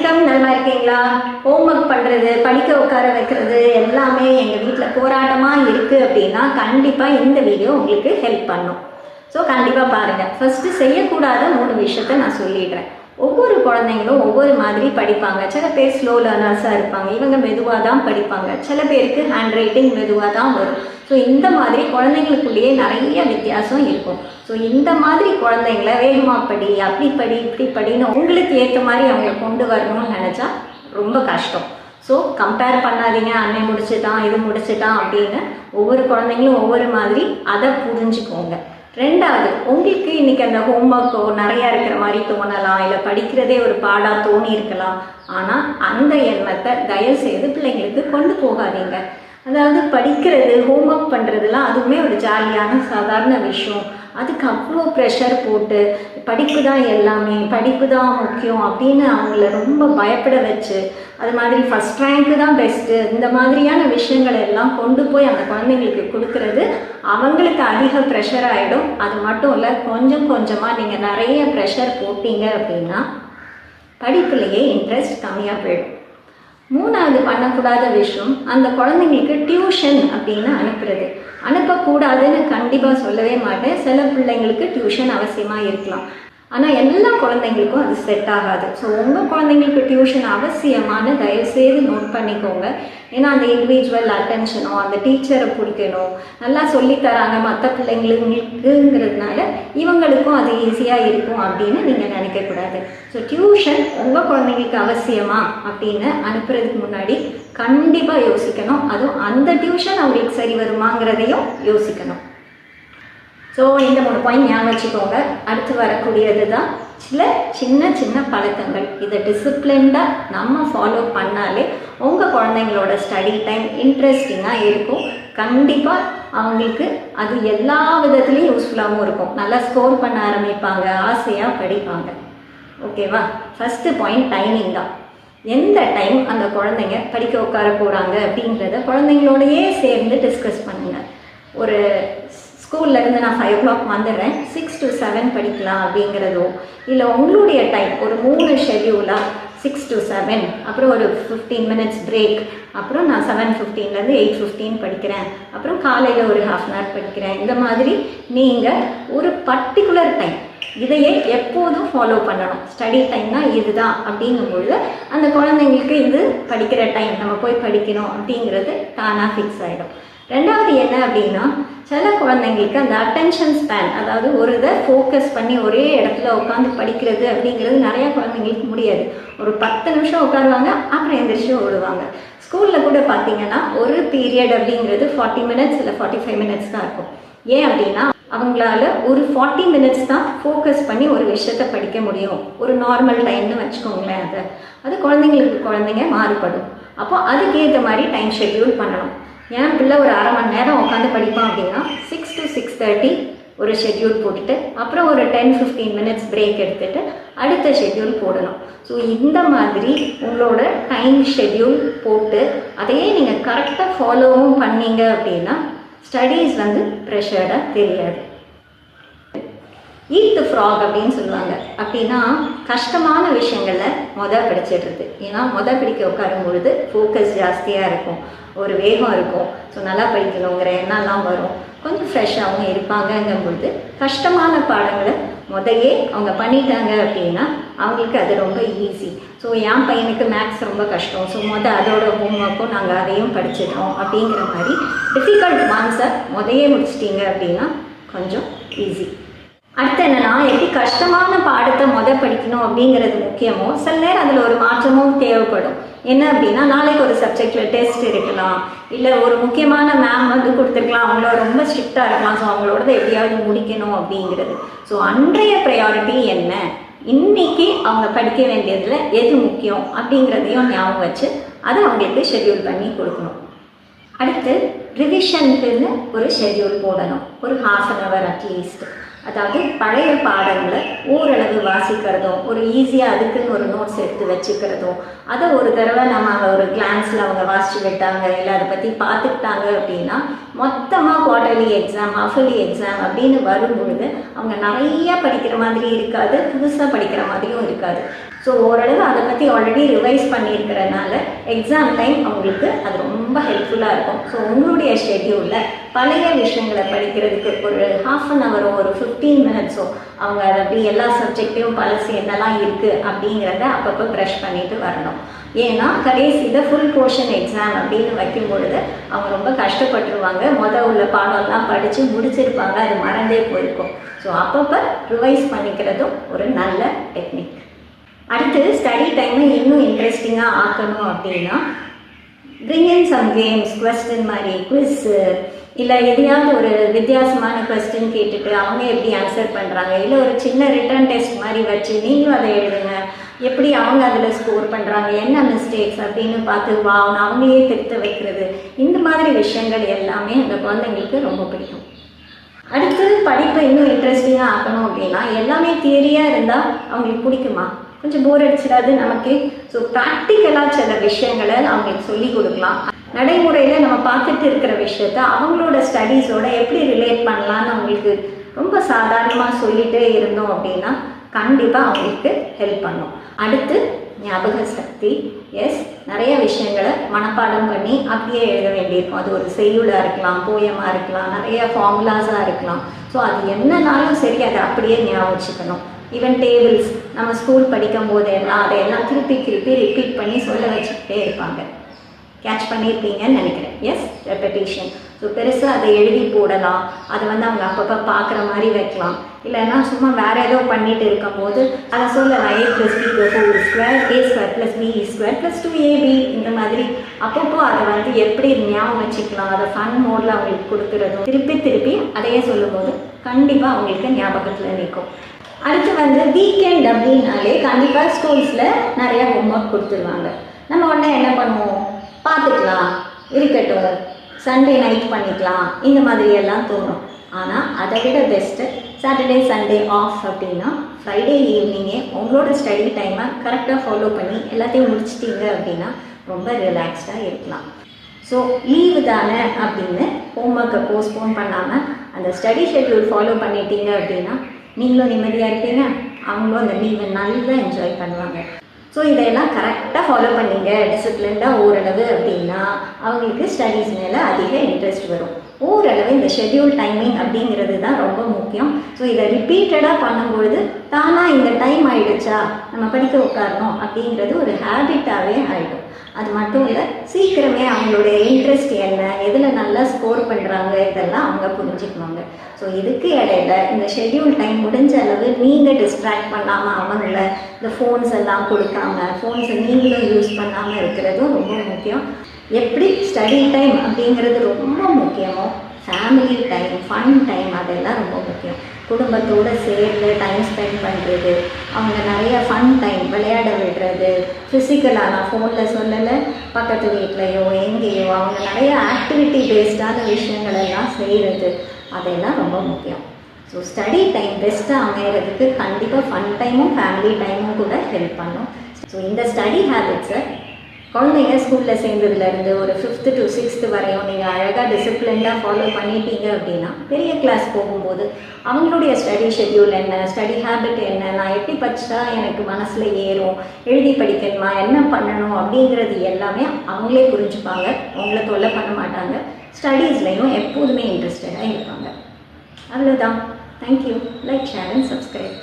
வணக்கம், நல்லா இருக்கீங்களா? ஹோம்ஒர்க் பண்ணுறது, படிக்க உட்கார வைக்கிறது எல்லாமே எங்கள் வீட்டில் போராட்டமாக இருக்குது அப்படின்னா கண்டிப்பாக இந்த வீடியோ உங்களுக்கு ஹெல்ப் பண்ணும். ஸோ கண்டிப்பாக பாருங்கள். ஃபஸ்ட்டு செய்யக்கூடாத 3 விஷயத்த நான் சொல்லிடுறேன். ஒவ்வொரு குழந்தைங்களும் ஒவ்வொரு மாதிரி படிப்பாங்க. சில பேர் ஸ்லோ லேர்னர்ஸாக இருப்பாங்க, இவங்க மெதுவாக தான் படிப்பாங்க. சில பேருக்கு ஹேண்ட் ரைட்டிங் மெதுவாக தான் வரும். ஸோ இந்த மாதிரி குழந்தைங்களுக்குள்ளேயே நிறைய வித்தியாசம் இருக்கும். ஸோ இந்த மாதிரி குழந்தைங்கள வேகமாக படி, அப்படி படி, இப்படி படின்னு உங்களுக்கு ஏற்ற மாதிரி அவங்கள கொண்டு வரணும்னு நினச்சா ரொம்ப கஷ்டம். ஸோ கம்பேர் பண்ணாதீங்க, அண்ணன் முடிச்சுட்டான், இது முடிச்சுட்டான் அப்படின்னு. ஒவ்வொரு குழந்தைங்களும் ஒவ்வொரு மாதிரி, அதை புரிஞ்சுக்கோங்க. ரெண்டாவது, உங்களுக்கு இன்றைக்கி அந்த ஹோம்ஒர்க்கோ நிறையா இருக்கிற மாதிரி தோணலாம், இல்லை படிக்கிறதே ஒரு பாடாக தோணி இருக்கலாம். ஆனால் அந்த எண்ணத்தை தயவுசெய்து பிள்ளைங்களுக்கு கொண்டு போகாதீங்க. அதாவது படிக்கிறது, ஹோம்ஒர்க் பண்ணுறதுலாம் அதுவுமே ஒரு ஜாலியான சாதாரண விஷயம். அதுக்கு அவ்வளோ ப்ரெஷர் போட்டு படிப்பு தான் எல்லாமே, படிப்பு தான் முக்கியம் அப்படின்னு அவங்கள ரொம்ப பயப்பட வச்சு, அது மாதிரி ஃபஸ்ட் ரேங்க்கு தான் பெஸ்ட்டு, இந்த மாதிரியான விஷயங்கள் எல்லாம் கொண்டு போய் அந்த குழந்தைங்களுக்கு கொடுக்கறது அவங்களுக்கு அதிக ப்ரெஷர் ஆகிடும். அது மட்டும் இல்லை, கொஞ்சம் கொஞ்சமாக நீங்கள் நிறைய ப்ரெஷர் போட்டீங்க அப்படின்னா படிப்புலேயே இன்ட்ரெஸ்ட் கம்மியாக போயிடும். மூணாவது பண்ணக்கூடாத விஷயம், அந்த குழந்தைங்களுக்கு டியூஷன் அப்படின்னு அனுப்பக்கூடாதுன்னு கண்டிப்பாக சொல்லவே மாட்டேன். சில பிள்ளைங்களுக்கு டியூஷன் அவசியமாக இருக்கலாம், ஆனால் எல்லா குழந்தைங்களுக்கும் அது செட் ஆகாது. ஸோ உங்கள் குழந்தைங்களுக்கு டியூஷன் அவசியமான தயவுசெய்து நோட் பண்ணிக்கோங்க. ஏன்னா அந்த இண்டிவிஜுவல் அட்டென்ஷனோ, அந்த டீச்சரை பிடிக்கணும், நல்லா சொல்லித்தராங்க மற்ற பிள்ளைங்களுக்குங்கிறதுனால இவங்களுக்கும் அது ஈஸியாக இருக்கும் அப்படின்னு நீங்கள் நினைக்கக்கூடாது. ஸோ டியூஷன் உங்கள் குழந்தைங்களுக்கு அவசியமா அப்படின்னு அனுப்புறதுக்கு முன்னாடி கண்டிப்பாக யோசிக்கணும். அதுவும் அந்த டியூஷன் அவங்களுக்கு சரி வருமாங்கிறதையும் யோசிக்கணும். ஸோ இந்த 3 பாயிண்ட் ஞாபகம் வச்சுக்கோங்க. அடுத்து வரக்கூடியது தான் சில சின்ன பழக்கங்கள். இதை டிசிப்ளின்டாக நம்ம ஃபாலோ பண்ணாலே உங்கள் குழந்தைங்களோட ஸ்டடி டைம் இன்ட்ரெஸ்டிங்காக இருக்கும். கண்டிப்பாக அவங்களுக்கு அது எல்லா விதத்துலேயும் யூஸ்ஃபுல்லாகவும் இருக்கும். நல்லா ஸ்கோர் பண்ண ஆரம்பிப்பாங்க, ஆசையாக படிப்பாங்க. ஓகேவா? ஃபஸ்ட்டு பாயிண்ட் டைமிங் தான். எந்த டைம் அந்த குழந்தைங்க படிக்க உட்கார போகிறாங்க அப்படின்றத குழந்தைங்களோடையே சேர்ந்து டிஸ்கஸ் பண்ணுங்கள். ஒரு ஸ்கூல்லேருந்து நான் 5 o'clock வந்துடுறேன், 6 to 7 படிக்கலாம் அப்படிங்கிறதோ, இல்லை உங்களுடைய டைம் ஒரு 3 ஷெட்யூலாக 6 to 7, அப்புறம் ஒரு 15 minutes பிரேக், அப்புறம் நான் 7:15லேருந்து 8:15 படிக்கிறேன், அப்புறம் காலையில் ஒரு ½ hour படிக்கிறேன். இந்த மாதிரி நீங்கள் ஒரு பர்டிகுலர் டைம் இதையே எப்போதும் ஃபாலோ பண்ணணும். ஸ்டடி டைம்னா இதுதான் அப்படிங்கும்பொழுது அந்த குழந்தைங்களுக்கு இது படிக்கிற டைம், நம்ம போய் படிக்கணும் அப்படிங்கிறது தானாக ஃபிக்ஸ் ஆகிடும். ரெண்டாவது என்ன அப்படின்னா, சில குழந்தைங்களுக்கு அந்த அட்டென்ஷன் ஸ்பேன், அதாவது ஒரு இதை ஃபோக்கஸ் பண்ணி ஒரே இடத்துல உட்காந்து படிக்கிறது அப்படிங்கிறது நிறையா குழந்தைங்களுக்கு முடியாது. ஒரு 10 நிமிஷம் உட்காருவாங்க, அப்புறம் எந்திரிச்சு ஓடுவாங்க. ஸ்கூலில் கூட பார்த்தீங்கன்னா ஒரு பீரியட் அப்படிங்கிறது 40 minutes இல்லை 45 minutes தான் இருக்கும். ஏன் அப்படின்னா அவங்களால ஒரு 40 minutes தான் ஃபோக்கஸ் பண்ணி ஒரு விஷயத்தை படிக்க முடியும். ஒரு நார்மல் டைம்னு வச்சுக்கோங்களேன். அது குழந்தைங்க மாறுபடும். அப்போ அதுக்கேற்ற மாதிரி டைம் ஷெட்யூல் பண்ணணும். என் பிள்ளை ஒரு அரை மணி நேரம் உட்காந்து படிப்பான் அப்படின்னா 6 to 6:30 ஒரு ஷெட்யூல் போட்டுட்டு, அப்புறம் ஒரு 10-15 minutes பிரேக் எடுத்துகிட்டு அடுத்த ஷெட்யூல் போடணும். ஸோ இந்த மாதிரி உங்களோட டைம் ஷெட்யூல் போட்டு அதையே நீங்கள் கரெக்டாக ஃபாலோவும் பண்ணீங்க அப்படின்னா ஸ்டடீஸ் ப்ரெஷர்டாக தெரியாது. ஈட் த ஃப்ராக் அப்படின்னு சொல்லுவாங்க. அப்படின்னா கஷ்டமான விஷயங்களில் படிச்சிடுறது. ஏன்னா படிக்க உட்காரும் பொழுது ஃபோக்கஸ் ஜாஸ்தியாக இருக்கும், ஒரு வேகம் இருக்கும். ஸோ நல்லா படிக்கணுங்கிற எண்ணம்லாம் வரும், கொஞ்சம் ஃப்ரெஷ்ஷாகவும் இருப்பாங்கங்கும் பொழுது கஷ்டமான பாடங்களை முதலே அவங்க பண்ணிட்டாங்க அப்படின்னா அவங்களுக்கு அது ரொம்ப ஈஸி. ஸோ என் பையனுக்கு மேக்ஸ் ரொம்ப கஷ்டம், ஸோ அதோட ஹோம்ஒர்க்கும் நாங்கள் அதையும் படிச்சிடுறோம் அப்படிங்கிற மாதிரி டிஃபிகல்ட் மார்க்ஸை முடிச்சிட்டிங்க அப்படின்னா கொஞ்சம் ஈஸி. அடுத்து என்னன்னா, எப்படி கஷ்டமான பாடத்தை படிக்கணும் அப்படிங்கிறது முக்கியமோ, சில நேரம் அதில் ஒரு மாற்றமும் தேவைப்படும். என்ன அப்படின்னா, நாளைக்கு ஒரு சப்ஜெக்டில் டெஸ்ட் இருக்கலாம், இல்லை ஒரு முக்கியமான மேம் கொடுத்துருக்கலாம், அவங்கள ரொம்ப ஸ்ட்ரிக்டாக இருக்கலாம். ஸோ அவங்களோட எப்படியாவது முடிக்கணும் அப்படிங்கிறது. ஸோ அன்றைய ப்ரையாரிட்டி என்ன, இன்னைக்கு அவங்க படிக்க வேண்டியதில் எது முக்கியம் அப்படிங்கிறதையும் ஞாபகம் வச்சு அதை அவங்களுக்கு ஷெட்யூல் பண்ணி கொடுக்கணும். அடுத்து ரிவிஷனுக்குன்னு ஒரு ஷெட்யூல் போடணும், ஒரு ½ hour அட்லீஸ்ட். அதாவது பழைய பாடங்களை ஓரளவு வாசிக்கிறதும், ஒரு ஈஸியாக அதுக்குன்னு ஒரு நோட்ஸ் எடுத்து வச்சுக்கிறதும், அதை ஒரு தடவை நம்ம ஒரு கிளான்ஸில் அவங்க வாசித்து விட்டாங்க, இல்லை அதை பற்றி பார்த்துக்கிட்டாங்க அப்படின்னா மொத்தமாக குவார்டர்லி எக்ஸாம், ஹாஃபர்லி எக்ஸாம் அப்படின்னு வரும்பொழுது அவங்க நிறையா படிக்கிற மாதிரி இருக்காது, புதுசாக படிக்கிற மாதிரியும் இருக்காது. ஸோ ஓரளவு அதை பற்றி ஆல்ரெடி ரிவைஸ் பண்ணியிருக்கிறனால எக்ஸாம் டைம் அவங்களுக்கு அது ரொம்ப ஹெல்ப்ஃபுல்லாக இருக்கும். ஸோ உங்களுடைய ஷெட்யூலில் பழைய விஷயங்களை படிக்கிறதுக்கு ஒரு ½ ஒரு 15 மினிட்ஸோ அவங்க அதை அப்படி எல்லா சப்ஜெக்டையும் பழசு என்னெல்லாம் இருக்குது அப்படிங்கிறத அப்பப்போ ப்ரெஷ் பண்ணிட்டு வரணும். ஏன்னா கடைசியில் ஃபுல் போர்ஷன் எக்ஸாம் அப்படின்னு வைக்கும் பொழுது அவங்க ரொம்ப கஷ்டப்பட்டுருவாங்க. உள்ள பாடம்லாம் படித்து முடிச்சிருப்பாங்க, அது மறந்தே போயிருக்கும். ஸோ அப்பப்போ ரிவைஸ் பண்ணிக்கிறதும் ஒரு நல்ல டெக்னிக். அடுத்து ஸ்டடி டைமை இன்னும் இன்ட்ரெஸ்டிங்காக ஆக்கணும் அப்படின்னா bring in some games, question மாதிரி குவிஸ்ஸு, இல்லை எதையாவது ஒரு வித்தியாசமான கொஸ்டின் கேட்டுட்டு அவங்க எப்படி ஆன்சர் பண்ணுறாங்க, இல்லை ஒரு சின்ன ரிட்டன் டெஸ்ட் மாதிரி வச்சு நீங்களும் அதை எழுதுங்க, எப்படி அவங்க அதில் ஸ்கோர் பண்ணுறாங்க, என்ன மிஸ்டேக்ஸ் அப்படின்னு பார்த்து அவங்களே திருத்த வைக்கிறது, இந்த மாதிரி விஷயங்கள் எல்லாமே அந்த குழந்தைங்களுக்கு ரொம்ப பிடிக்கும். அடுத்து படிப்பை இன்னும் இன்ட்ரெஸ்டிங்காக ஆக்கணும் அப்படின்னா எல்லாமே தியரியாக இருந்தால் அவங்களுக்கு பிடிக்குமா? கொஞ்சம் போர் அடிச்சிடாது நமக்கு. ஸோ ப்ராக்டிக்கலாக சில விஷயங்களை அவங்களுக்கு சொல்லி கொடுக்கலாம். நடைமுறையில் நம்ம பார்த்துட்டு இருக்கிற விஷயத்த அவங்களோட ஸ்டடீஸோட எப்படி ரிலேட் பண்ணலான்னு அவங்களுக்கு ரொம்ப சாதாரணமாக சொல்லிகிட்டே இருந்தோம் அப்படின்னா கண்டிப்பாக அவங்களுக்கு ஹெல்ப் பண்ணும். அடுத்து ஞாபக சக்தி. எஸ், நிறைய விஷயங்களை மனப்பாடம் பண்ணி அப்படியே எழுத வேண்டியிருக்கும். அது ஒரு செய்யுளாக இருக்கலாம், போயமாக இருக்கலாம், நிறைய ஃபார்முலாஸாக இருக்கலாம். ஸோ அது என்னன்னாலும் சரி அதை அப்படியே ஞாபகம் வச்சுக்கணும். ஈவன் டேபிள்ஸ் நம்ம ஸ்கூல் படிக்கும் போது எல்லாம் அதையெல்லாம் திருப்பி ரிப்பீட் பண்ணி சொல்ல வச்சுக்கிட்டே இருப்பாங்க. கேட்ச் பண்ணியிருப்பீங்கன்னு நினைக்கிறேன். எஸ், ரெப்படேஷன். ஸோ பெருசாக அதை எழுதி போடலாம், அதை அவங்க அப்பப்போ பார்க்குற மாதிரி வைக்கலாம். இல்லைன்னா சும்மா வேறு ஏதோ பண்ணிட்டு இருக்கும்போது அதை சொல்லலாம், a + b ² a² + b² + 2ab இந்த மாதிரி அப்பப்போ அதை எப்படி ஞாபகம் வச்சுக்கலாம், அதை ஃபன் மோடில் அவங்களுக்கு கொடுக்குறதும் திருப்பி அதையே சொல்லும்போது கண்டிப்பாக அவங்களுக்கு ஞாபகத்தில் நிற்கும். அடுத்து வீக்கெண்ட் அப்படின்னாலே கண்டிப்பாக ஸ்கூல்ஸில் நிறையா ஹோம்ஒர்க் கொடுத்துருவாங்க. நம்ம உடனே என்ன பண்ணுவோம், பார்த்துக்கலாம், இருக்கட்டும், சண்டே நைட் பண்ணிக்கலாம், இந்த மாதிரியெல்லாம் தோணும். ஆனால் அதை விட பெஸ்ட்டு சாட்டர்டே சண்டே ஆஃப் அப்படின்னா ஃப்ரைடே ஈவினிங்கே உங்களோட ஸ்டடி டைமை கரெக்டாக ஃபாலோ பண்ணி எல்லாத்தையும் முடிச்சிட்டிங்க அப்படின்னா ரொம்ப ரிலாக்ஸ்டாக இருக்கலாம். ஸோ லீவு தானே அப்படின்னு ஹோம்ஒர்க்கை போஸ்ட்போன் பண்ணாமல் அந்த ஸ்டடி ஷெட்யூல் ஃபாலோ பண்ணிட்டீங்க அப்படின்னா நீங்களும் நிம்மதியாக இருப்பீங்க, அவங்களும் அந்த லீவை நல்லா என்ஜாய் பண்ணுவாங்க. ஸோ இதையெல்லாம் கரெக்டாக ஃபாலோ பண்ணிங்க டிசிப்ளின்டாக ஓரளவு அப்படின்னா அவங்களுக்கு ஸ்டடீஸ் மேலே அதிக இன்ட்ரெஸ்ட் வரும். ஓரளவு இந்த ஷெட்யூல் டைமிங் அப்படிங்கிறது தான் ரொம்ப முக்கியம். ஸோ இதை ரிப்பீட்டடாக பண்ணும்பொழுது தானாக இந்த டைம் ஆகிடுச்சா நம்ம படிக்க உட்காரணும் அப்படிங்கிறது ஒரு ஹேபிட்டாகவே ஆகிடும். அது மட்டும் இல்லை, சீக்கிரமே அவங்களுடைய இன்ட்ரெஸ்ட் என்ன, எதில் நல்லா ஸ்கோர் பண்ணுறாங்க, இதெல்லாம் அவங்க புரிஞ்சுக்குவாங்க. ஸோ இதுக்கு இடையில இந்த ஷெட்யூல் டைம் முடிஞ்ச அளவு நீங்கள் டிஸ்ட்ராக்ட் பண்ணாமல் அவங்கள இந்த ஃபோன்ஸ் எல்லாம் கொடுக்காம ஃபோன்ஸை நீங்களும் யூஸ் பண்ணாமல் இருக்கிறதும் ரொம்ப முக்கியம். எப்படி ஸ்டடி டைம் அப்படிங்கிறது ரொம்ப முக்கியமோ ஃபேமிலி டைம், ஃபன் டைம் அதெல்லாம் ரொம்ப முக்கியம். குடும்பத்தோடு சேர்ந்து டைம் ஸ்பெண்ட் பண்ணுறது, அவங்க நிறைய ஃபன் டைம் விளையாட விடுறது, ஃபிசிக்கலாக நான் ஃபோனில் சொல்லலை, பக்கத்து வீட்லையோ எங்கேயோ அவங்க நிறைய ஆக்டிவிட்டி பேஸ்டான விஷயங்கள் எல்லாம் செய்கிறது, அதெல்லாம் ரொம்ப முக்கியம். ஸோ ஸ்டடி டைம் பெஸ்ட்டாக அமைகிறதுக்கு கண்டிப்பாக ஃபன் டைமும் ஃபேமிலி டைமும் கூட ஹெல்ப் பண்ணும். ஸோ இந்த ஸ்டடி ஹேபிட்ஸை குழந்தைங்க ஸ்கூலில் சேர்ந்ததுலேருந்து ஒரு 5th to 6th வரையும் நீங்கள் அழகாக டிசிப்ளின்டாக ஃபாலோ பண்ணிட்டீங்க அப்படின்னா பெரிய கிளாஸ் போகும்போது அவங்களுடைய ஸ்டடி ஷெட்யூல் என்ன, ஸ்டடி ஹேபிட் என்ன, நான் எப்படி படித்தா எனக்கு மனசில் ஏறும், எழுதி படிக்கணுமா, என்ன பண்ணணும் அப்படிங்கிறது எல்லாமே அவங்களே புரிஞ்சுப்பாங்க. அவங்கள தொல்லை பண்ண மாட்டாங்க. ஸ்டடீஸ்லையும் எப்போதுமே இன்ட்ரெஸ்டடாக இருப்பாங்க. அவ்வளோதான். Thank you. Like, share and subscribe.